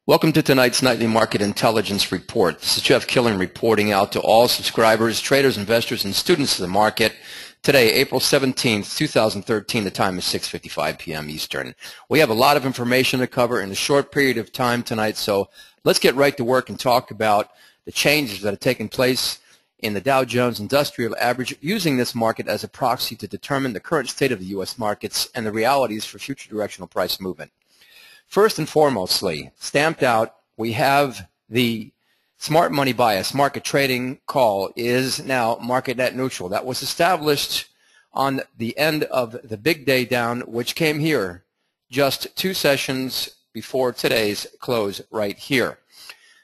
Welcome to tonight's Nightly Market Intelligence Report. This is Jeff Killing reporting out to all subscribers, traders, investors, and students of the market. Today, April 17th, 2013, the time is 6:55 p.m. Eastern. We have a lot of information to cover in a short period of time tonight, so let's get right to work and talk about the changes that have taken place in the Dow Jones Industrial Average, using this market as a proxy to determine the current state of the U.S. markets and the realities for future directional price movement. First and foremostly, stamped out, we have the smart money bias. Market trading call is now market net neutral. That was established on the end of the big day down, which came here just 2 sessions before today's close right here.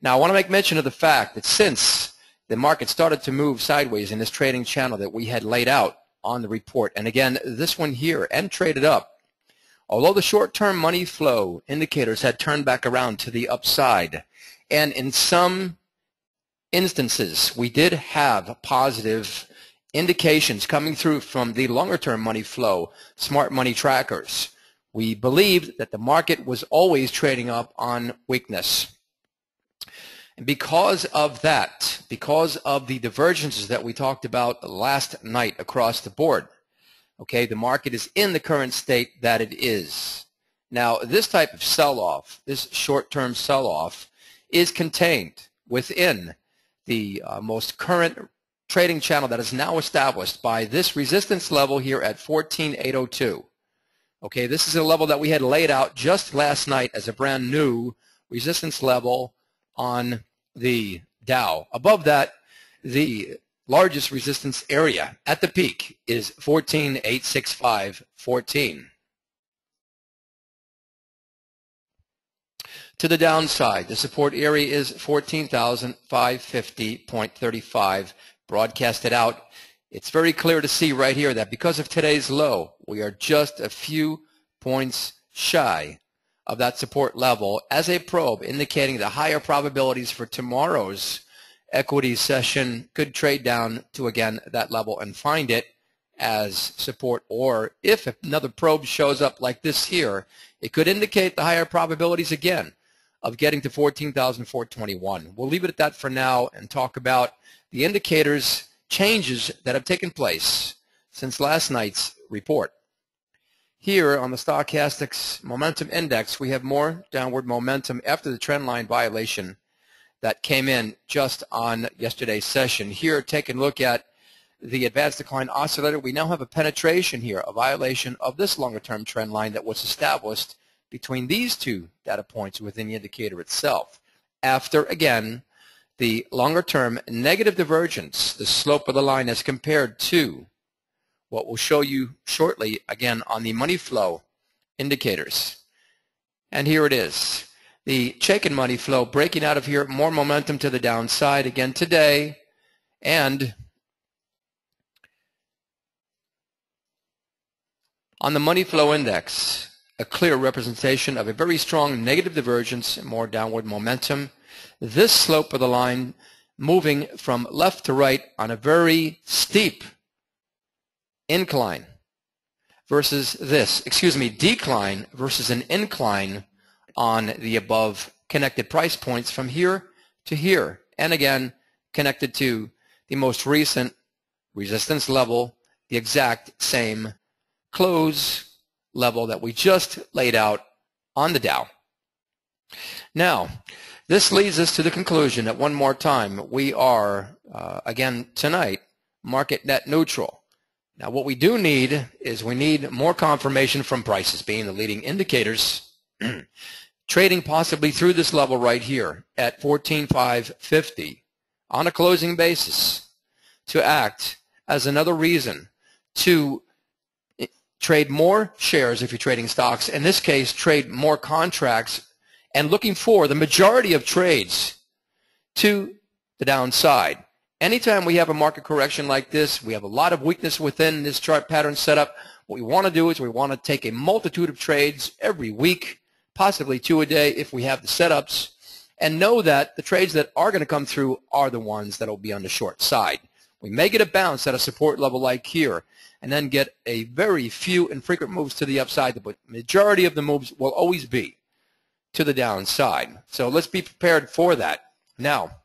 Now, I want to make mention of the fact that since the market started to move sideways in this trading channel that we had laid out on the report, and again, this one here, and traded up, although the short-term money flow indicators had turned back around to the upside, and in some instances we did have positive indications coming through from the longer-term money flow smart money trackers, we believed that the market was always trading up on weakness. And because of that, because of the divergences that we talked about last night across the board, okay, the market is in the current state that it is. Now, this type of sell-off, this short-term sell-off, is contained within the most current trading channel that is now established by this resistance level here at 14,802. Okay, this is a level that we had laid out just last night as a brand new resistance level on the Dow. Above that, the largest resistance area at the peak is 14,865.14. To the downside, the support area is 14,550.35. Broadcasted out, it's very clear to see right here that because of today's low, we are just a few points shy of that support level as a probe, indicating the higher probabilities for tomorrow's equity session could trade down to, again, that level and find it as support. Or if another probe shows up like this here, it could indicate the higher probabilities again of getting to 14,421. We'll leave it at that for now and talk about the indicators changes that have taken place since last night's report. Here on the Stochastics Momentum Index, we have more downward momentum after the trend line violation that came in just on yesterday's session. Here, taking a look at the advanced decline oscillator, we now have a penetration here, a violation of this longer-term trend line that was established between these two data points within the indicator itself. After, again, the longer-term negative divergence, the slope of the line as compared to what we'll show you shortly, again, on the money flow indicators. And here it is. The Chaikin money flow breaking out of here, more momentum to the downside again today, and on the money flow index, a clear representation of a very strong negative divergence, more downward momentum. This slope of the line moving from left to right on a very steep incline versus this, decline versus an incline on the above connected price points from here to here, and again connected to the most recent resistance level, the exact same close level that we just laid out on the Dow. Now, this leads us to the conclusion that one more time we are, again tonight, market net neutral. Now, what we do need is we need more confirmation from prices, being the leading indicators, trading possibly through this level right here at 14,550 on a closing basis to act as another reason to trade more shares if you're trading stocks. In this case, trade more contracts and looking for the majority of trades to the downside. Anytime we have a market correction like this, we have a lot of weakness within this chart pattern setup. What we want to do is we want to take a multitude of trades every week, possibly 2 a day if we have the setups, and know that the trades that are going to come through are the ones that will be on the short side. We may get a bounce at a support level like here and then get a very few infrequent moves to the upside, but the majority of the moves will always be to the downside. So let's be prepared for that. Now,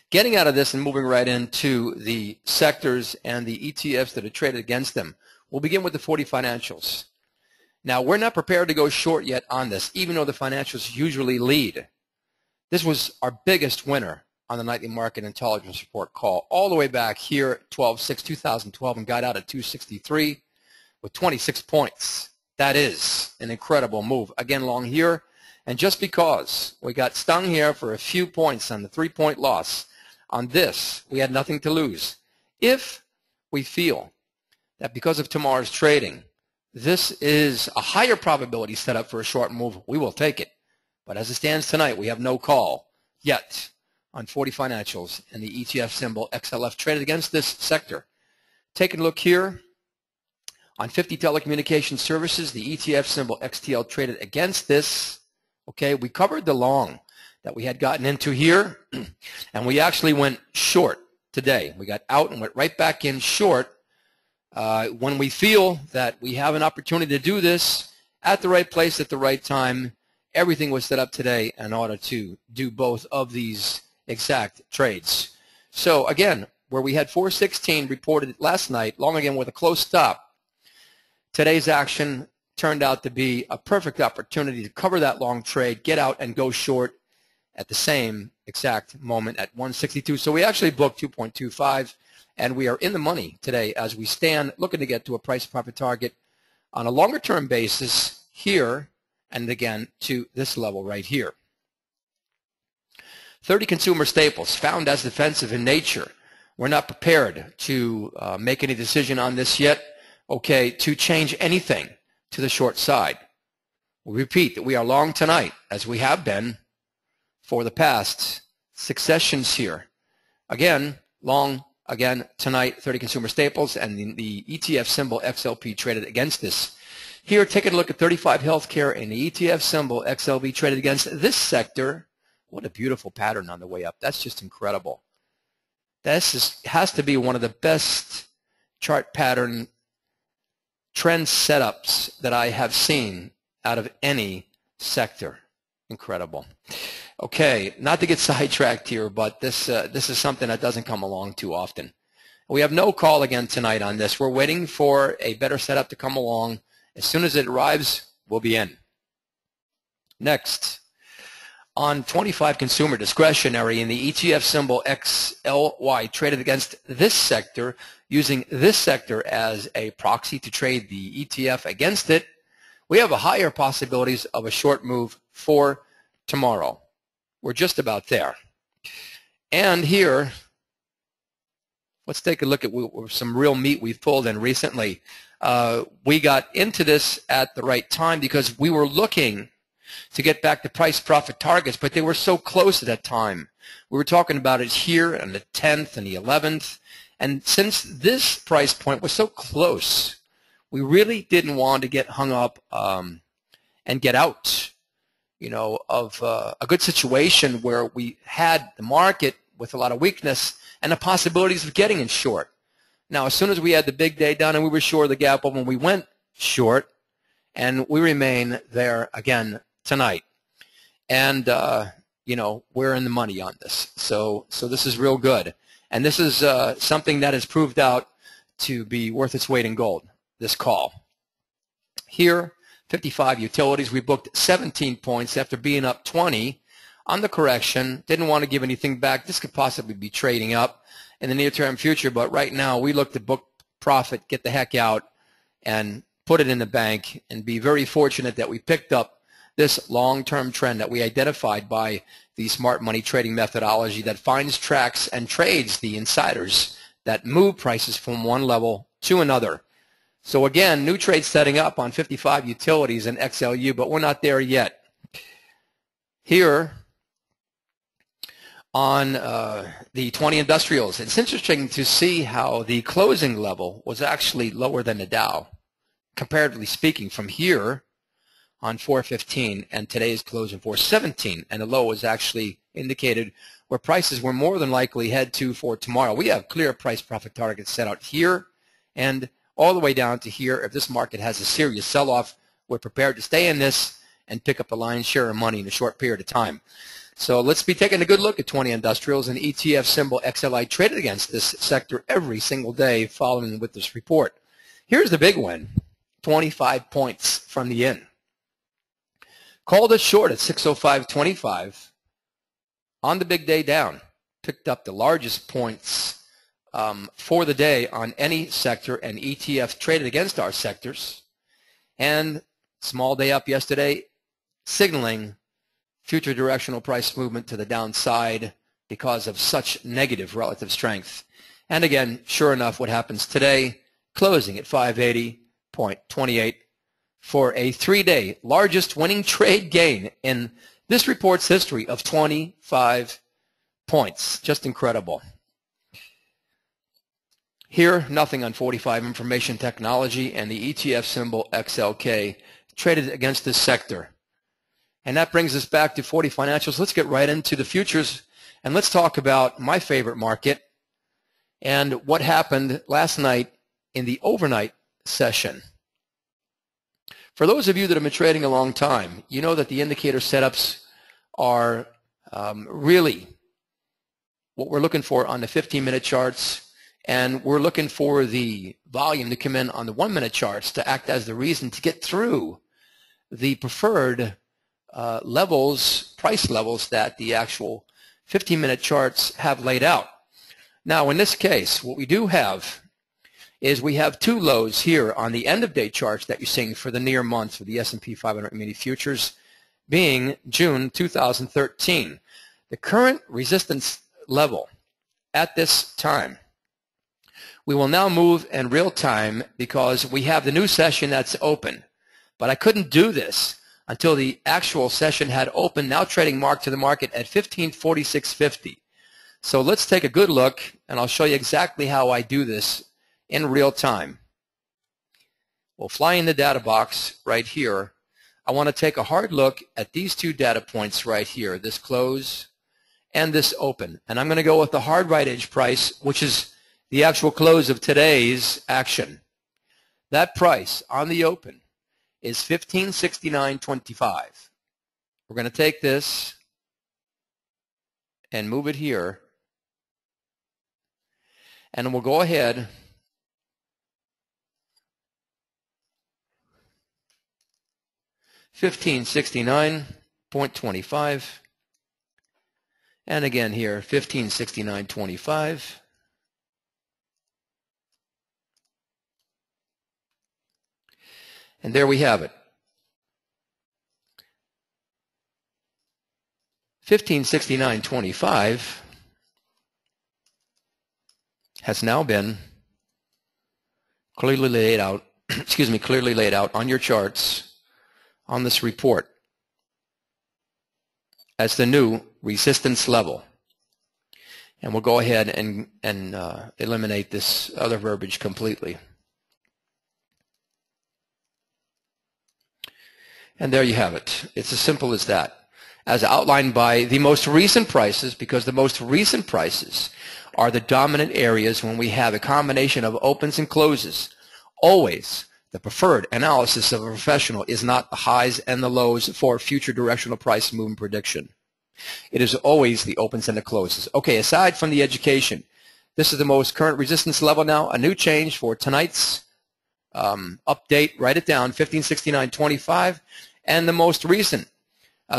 getting out of this and moving right into the sectors and the ETFs that are traded against them, we'll begin with the 40 financials. Now, we're not prepared to go short yet on this, even though the financials usually lead. This was our biggest winner on the nightly market intelligence report call, all the way back here, 12/6/2012, and got out at 263 with 26 points. That is an incredible move. Again, long here, and just because we got stung here for a few points on the 3-point loss, on this, we had nothing to lose. If we feel that because of tomorrow's trading, this is a higher probability setup for a short move, we will take it. But as it stands tonight, we have no call yet on 40 financials and the ETF symbol XLF traded against this sector. Taking a look here on 50 telecommunication services, the ETF symbol XTL traded against this. Okay, we covered the long that we had gotten into here, and we actually went short today. We got out and went right back in short. When we feel that we have an opportunity to do this at the right place at the right time, everything was set up today in order to do both of these exact trades. So again, where we had 416 reported last night, long again with a close stop, today's action turned out to be a perfect opportunity to cover that long trade, get out and go short at the same exact moment at 162. So we actually booked 2.25. And we are in the money today as we stand looking to get to a price profit target on a longer term basis here and again to this level right here. 30 consumer staples found as defensive in nature. We're not prepared to make any decision on this yet, okay, to change anything to the short side. We repeat that we are long tonight as we have been for the past 6 sessions here. Again, long again tonight, 30 consumer staples, and the ETF symbol XLP traded against this. Here, taking a look at 35 healthcare and the ETF symbol XLV traded against this sector. What a beautiful pattern on the way up. That's just incredible. This has to be one of the best chart pattern trend setups that I have seen out of any sector. Incredible. Okay, not to get sidetracked here, but this is something that doesn't come along too often. We have no call again tonight on this. We're waiting for a better setup to come along. As soon as it arrives, we'll be in. Next, on 25 consumer discretionary in the ETF symbol XLY traded against this sector, using this sector as a proxy to trade the ETF against it, we have a higher possibilities of a short move for tomorrow. We're just about there. And here, let's take a look at some real meat we've pulled in recently. We got into this at the right time because we were looking to get back to price profit targets, but they were so close at that time. We were talking about it here on the 10th and the 11th. And since this price point was so close, we really didn't want to get hung up and get out, you know, of a good situation where we had the market with a lot of weakness and the possibilities of getting in short. Now, as soon as we had the big day done and we were short of the gap open, we went short, and we remain there again tonight. And, you know, we're in the money on this. So this is real good. And this is something that has proved out to be worth its weight in gold, this call. Here, 55 utilities, we booked 17 points after being up 20 on the correction. Didn't want to give anything back. This could possibly be trading up in the near-term future, but right now we look to book profit, get the heck out, and put it in the bank, and be very fortunate that we picked up this long-term trend that we identified by the smart money trading methodology that finds, tracks, and trades the insiders that move prices from one level to another. So again, new trade setting up on 55 utilities and XLU, but we're not there yet. Here on the 20 industrials, it's interesting to see how the closing level was actually lower than the Dow, comparatively speaking, from here on 415 and today's close in 417, and the low was actually indicated where prices were more than likely head to for tomorrow. We have clear price profit targets set out here and all the way down to here. If this market has a serious sell-off, we're prepared to stay in this and pick up the lion's share of money in a short period of time. So let's be taking a good look at 20 industrials, and ETF symbol XLI traded against this sector every single day following with this report. Here's the big win, 25 points from the in. Called it short at 605.25 on the big day down. Picked up the largest points for the day on any sector, and ETF traded against our sectors. And small day up yesterday, signaling future directional price movement to the downside because of such negative relative strength. And again, sure enough, what happens today, closing at 580.28 for a 3-day largest winning trade gain in this report's history of 25 points. Just incredible. Here, nothing on 45, information technology, and the ETF symbol XLK traded against this sector. And that brings us back to 40 financials. Let's get right into the futures, and let's talk about my favorite market and what happened last night in the overnight session. For those of you that have been trading a long time, you know that the indicator setups are really what we're looking for on the 15-minute charts, and we're looking for the volume to come in on the 1-minute charts to act as the reason to get through the preferred levels, price levels that the actual 15-minute charts have laid out. Now, in this case, what we do have is we have two lows here on the end-of-day charts that you're seeing for the near months for the S&P 500 mini futures, being June 2013. The current resistance level at this time, we will now move in real time because we have the new session that's open. But I couldn't do this until the actual session had opened, now trading mark to the market at 1546.50. So let's take a good look, and I'll show you exactly how I do this in real time. We'll fly in the data box right here. I want to take a hard look at these two data points right here, this close and this open. And I'm going to go with the hard right edge price, which is the actual close of today's action. That price on the open is 1569.25. We're going to take this and move it here, and we'll go ahead $1569.25, and again here $1569.25. And there we have it. 1569.25 has now been clearly laid out, clearly laid out on your charts on this report as the new resistance level. And we'll go ahead and eliminate this other verbiage completely. And there you have it. It's as simple as that, as outlined by the most recent prices, because the most recent prices are the dominant areas when we have a combination of opens and closes. Always, the preferred analysis of a professional is not the highs and the lows for future directional price movement prediction. It is always the opens and the closes. Okay, aside from the education, this is the most current resistance level now, a new change for tonight's update. Write it down, 1569.25. And the most recent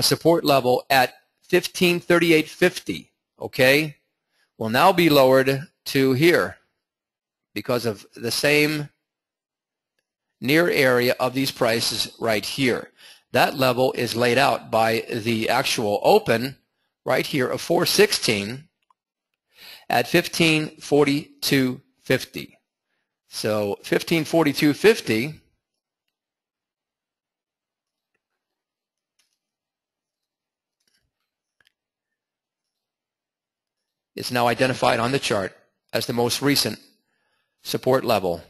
support level at 1538.50, okay, will now be lowered to here because of the same near area of these prices right here. That level is laid out by the actual open right here of 416 at 1542.50. So 1542.50 is now identified on the chart as the most recent support level,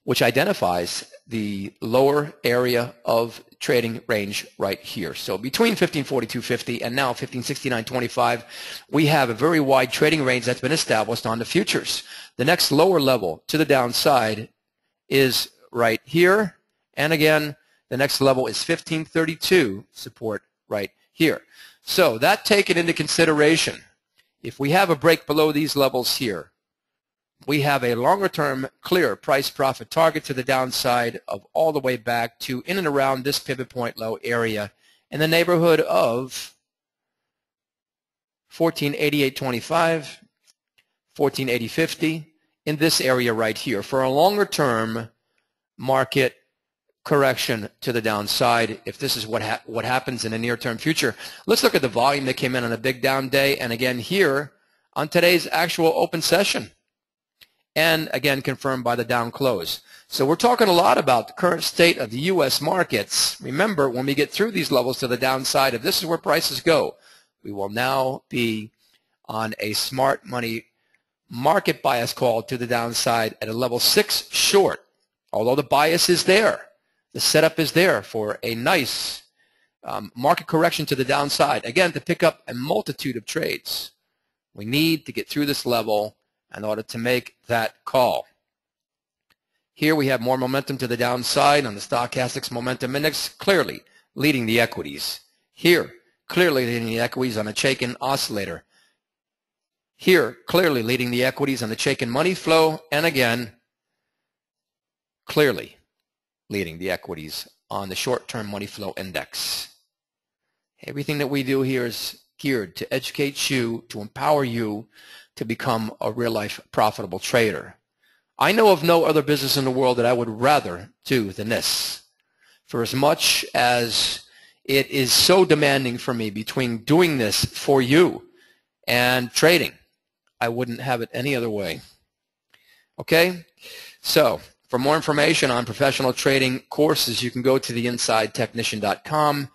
which identifies the lower area of trading range right here. So between 1542.50 and now 1569.25, we have a very wide trading range that's been established on the futures. The next lower level to the downside is right here. And again, The next level is 1532, support right here. So that taken into consideration, if we have a break below these levels here, we have a longer-term clear price profit target to the downside of all the way back to in and around this pivot point low area in the neighborhood of 1488.25, 1480.50, in this area right here for a longer-term market correction to the downside if this is what happens in the near-term future. Let's look at the volume that came in on a big down day, and again here on today's actual open session, and again confirmed by the down close. So we're talking a lot about the current state of the U.S. markets. Remember, when we get through these levels to the downside, if this is where prices go, we will now be on a smart money market bias call to the downside at a level 6 short. Although the bias is there, the setup is there for a nice market correction to the downside. Again, to pick up a multitude of trades, we need to get through this level in order to make that call. Here we have more momentum to the downside on the stochastics momentum index, clearly leading the equities. Here, clearly leading the equities on a Chaikin oscillator. Here, clearly leading the equities on the Chaikin money flow, and again, clearly leading the equities on the short-term money flow index. Everything that we do here is geared to educate you, to empower you to become a real-life profitable trader. I know of no other business in the world that I would rather do than this. For as much as it is so demanding for me between doing this for you and trading, I wouldn't have it any other way. Okay? So, for more information on professional trading courses, you can go to theinsidetechnician.com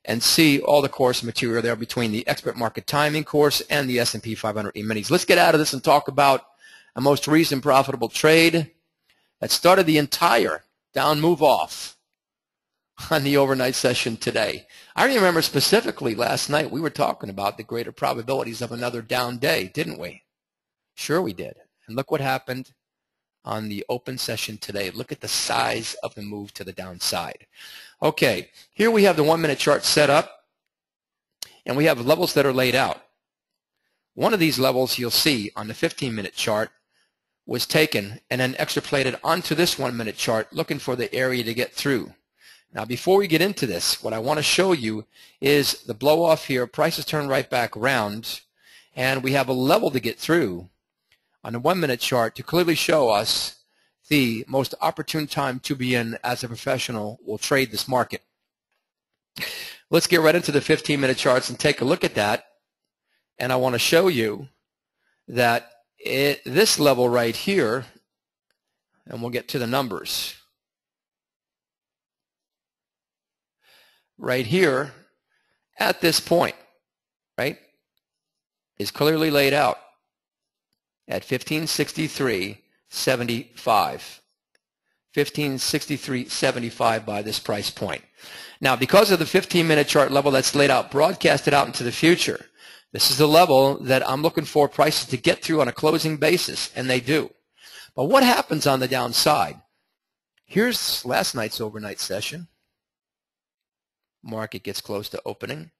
and see all the course material there between the Expert Market Timing course and the S&P 500 E-minis. Let's get out of this and talk about a most recent profitable trade that started the entire down move off on the overnight session today. I remember specifically last night we were talking about the greater probabilities of another down day, didn't we? Sure we did. And look what happened on the open session today. Look at the size of the move to the downside. Okay, here we have the 1-minute chart set up, and we have levels that are laid out. One of these levels you'll see on the 15-minute chart was taken and then extrapolated onto this 1-minute chart looking for the area to get through. Now before we get into this, what I want to show you is the blow off here. Prices turn right back around, and we have a level to get through on the 1-minute chart to clearly show us the most opportune time to be in as a professional will trade this market. Let's get right into the 15-minute charts and take a look at that. And I want to show you that this level right here, and we'll get to the numbers. Right here at this point, right, is clearly laid out at 1563.75. 1563.75 by this price point. Now, because of the 15-minute chart level that's laid out, broadcasted out into the future, this is the level that I'm looking for prices to get through on a closing basis, and they do. But what happens on the downside? Here's last night's overnight session. Market gets close to opening.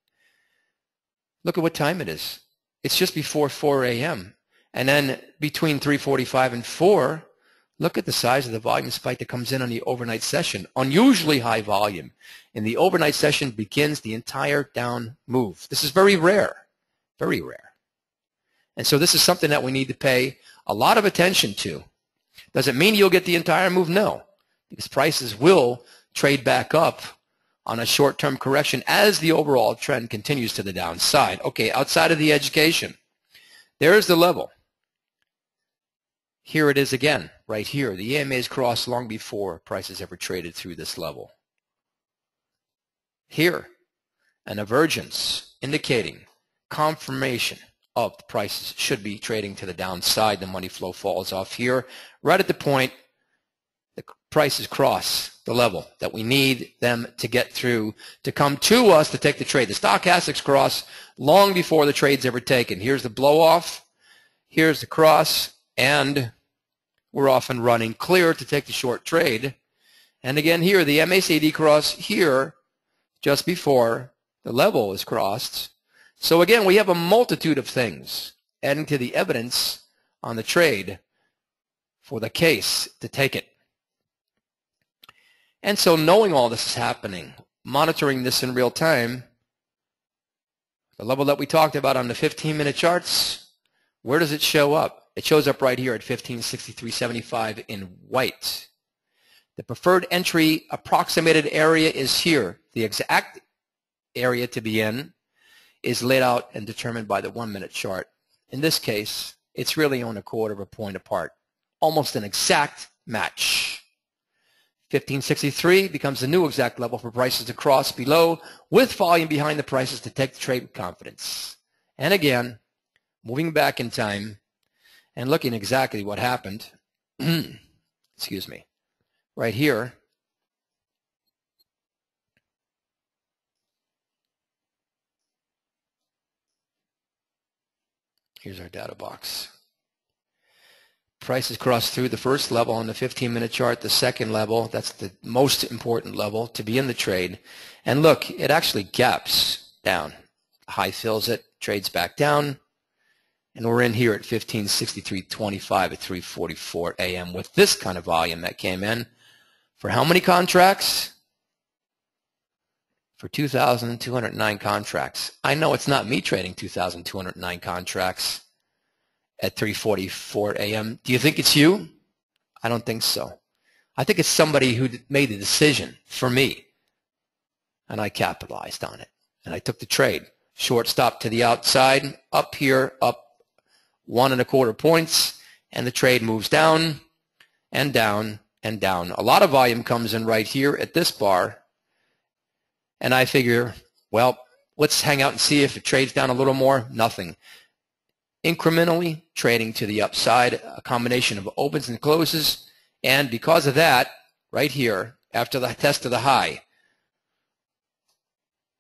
Look at what time it is. It's just before 4 a.m. And then between 3:45 and 4, look at the size of the volume spike that comes in on the overnight session. Unusually high volume. And the overnight session begins the entire down move. This is very rare. Very rare. And so this is something that we need to pay a lot of attention to. Does it mean you'll get the entire move? No. Because prices will trade back up on a short-term correction as the overall trend continues to the downside. Okay, outside of the education, there's the level. Here it is again, right here. The EMA is crossed long before prices ever traded through this level. Here, an divergence indicating confirmation of the prices should be trading to the downside. The money flow falls off here. Right at the point the prices cross the level that we need them to get through to come to us to take the trade. The stochastics cross long before the trade's ever taken. Here's the blow off. Here's the cross, and we're off and running clear to take the short trade. And again here, the MACD cross here just before the level is crossed. So again, we have a multitude of things adding to the evidence on the trade for the case to take it. And so knowing all this is happening, monitoring this in real time, the level that we talked about on the 15-minute charts, where does it show up? It shows up right here at 1563.75 in white. The preferred entry approximated area is here. The exact area to be in is laid out and determined by the 1-minute chart. In this case, it's really on 1/4 of a point apart. Almost an exact match. 1563 becomes the new exact level for prices to cross below with volume behind the prices to take the trade with confidence. And again, moving back in time and looking exactly what happened, excuse me, right here, here's our data box. Prices cross through the first level on the 15-minute chart, the second level, that's the most important level to be in the trade. And look, it actually gaps down. High fills it, trades back down, and we're in here at 1563.25 at 3:44 a.m. with this kind of volume that came in. For how many contracts? For 2,209 contracts. I know it's not me trading 2,209 contracts at 3:44 a.m. Do you think it's you? I don't think so. I think it's somebody who made the decision for me, and I capitalized on it, and I took the trade. Short stop to the outside, up here, up 1¼ points, and the trade moves down and down and down. A lot of volume comes in right here at this bar, and I figure, well, let's hang out and see if it trades down a little more. Nothing. Incrementally trading to the upside, a combination of opens and closes, and because of that, right here, after the test of the high,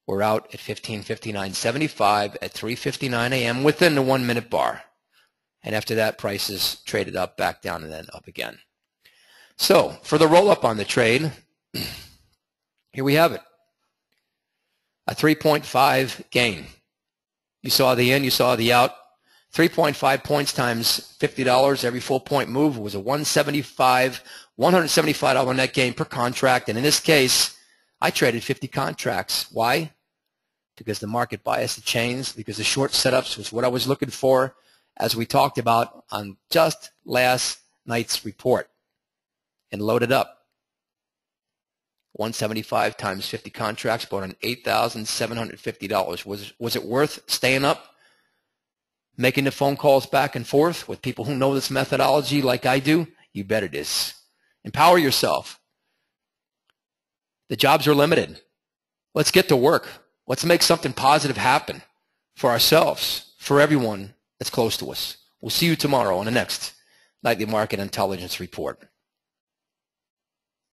we're out at 1559.75 at 3:59 a.m. within the 1-minute bar. And after that, prices traded up, back down, and then up again. So for the roll-up on the trade, here we have it. A 3.5 gain. You saw the in, you saw the out. 3.5 points times $50 every full point move was a $175 net gain per contract. And in this case, I traded 50 contracts. Why? Because the market bias had changed, because the short setups was what I was looking for, as we talked about on just last night's report, and loaded up. 175 times 50 contracts bought an $8,750. Was it worth staying up, making the phone calls back and forth with people who know this methodology like I do? You bet it is. Empower yourself. The jobs are limited. Let's get to work. Let's make something positive happen for ourselves, for everyone that's close to us. We'll see you tomorrow on the next Nightly Market Intelligence Report.